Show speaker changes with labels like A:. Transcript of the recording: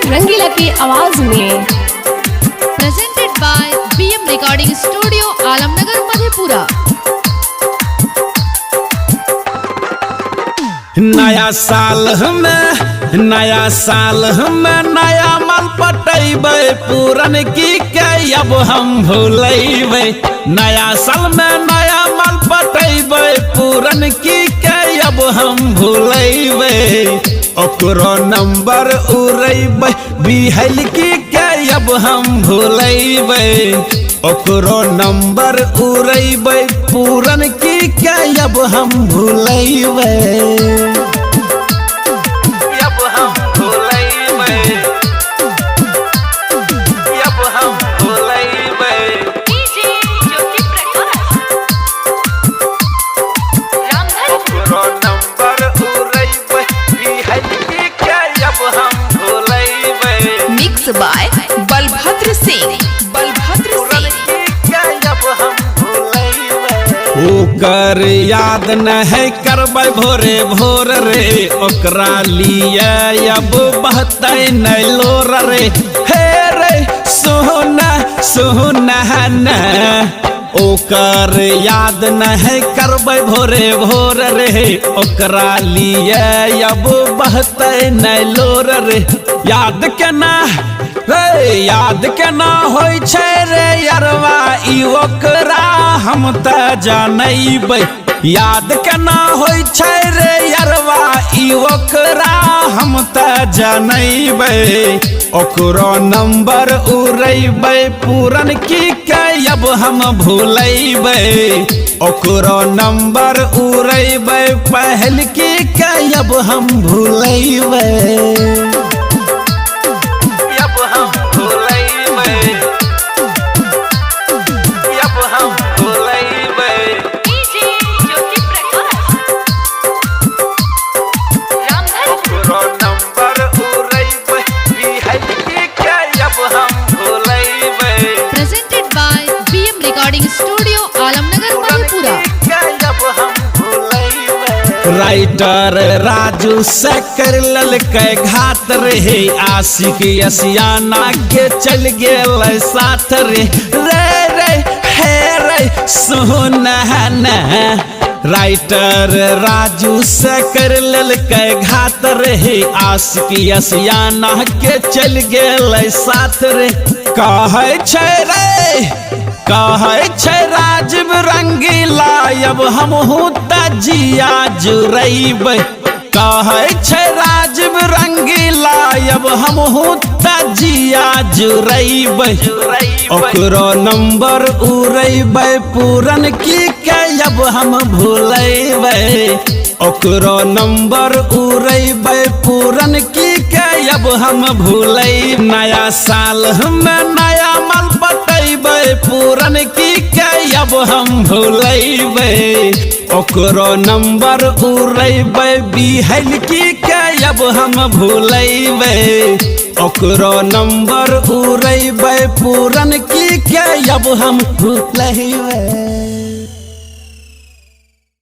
A: रंगीला की आवाज में।
B: Presented by BM recording studio Alamnagar Madhepura.
C: नया साल में नया माल पटेबे पूरन की के अब हम भूलेबे। नया साल में नया माल पटेबे पूरन की के अब हम भूलेबे। ओकरो नंबर उड़ेबे बिहल की के अब हम भूलेबे। ओकरो नंबर उड़ेबे पूरन की के अब हम भूलेबे।
A: Mix by Balbhadra Singh.
C: ओकर याद नहीं करबै भोरे भोर रे। ओकरा लिए अब बहते नहीं लोर रे। हे रे सोना सोना न ओकर याद नहीं करबै भोरे भोर रे। ओकरा लिए अब बहते नहीं लोर रे। याद केना होय छै रे यारवा ई ओकरा हम त जानैबै। याद केना होय छै रे यारवा ई ओकरा हम त जानैबै। ओकरो नंबर उड़ेबै पूरन की के अब हम भूलेबै। ओकरो नंबर उड़ेबै पहल की के अब हम भूलेबै।
B: Presented by BM recording studio Alamnagar Madhepura.
C: Writer Raju से कर ललकै घात रे। आशिक असियाना के चल गेल साथ रे। रे हे रे सोना न राइटर राजू से कर ललकै घात रे। आशिक असियाना के चल गेल साथ रे। कहै छै राजीव रंगीला अब हमहू त जिया जुड़ैबै। कहै छै राजीव रंगीला अब हमहू त जिया जुड़ैबै। ओकरो नंबर उड़ेबै पूरन की के अब हम भूलेबै। ओकरो नंबर उड़ेबै पूरन की के अब हम भूलेबै। नया साल में नया माल पटेबै पूरन की के अब हम भूलेबै। ओकरो नंबर उड़ेबै बिहल की के अब हम भूलेबै। ओकरो नंबर उड़ेबै पूरन की के अब हम भूलेबै।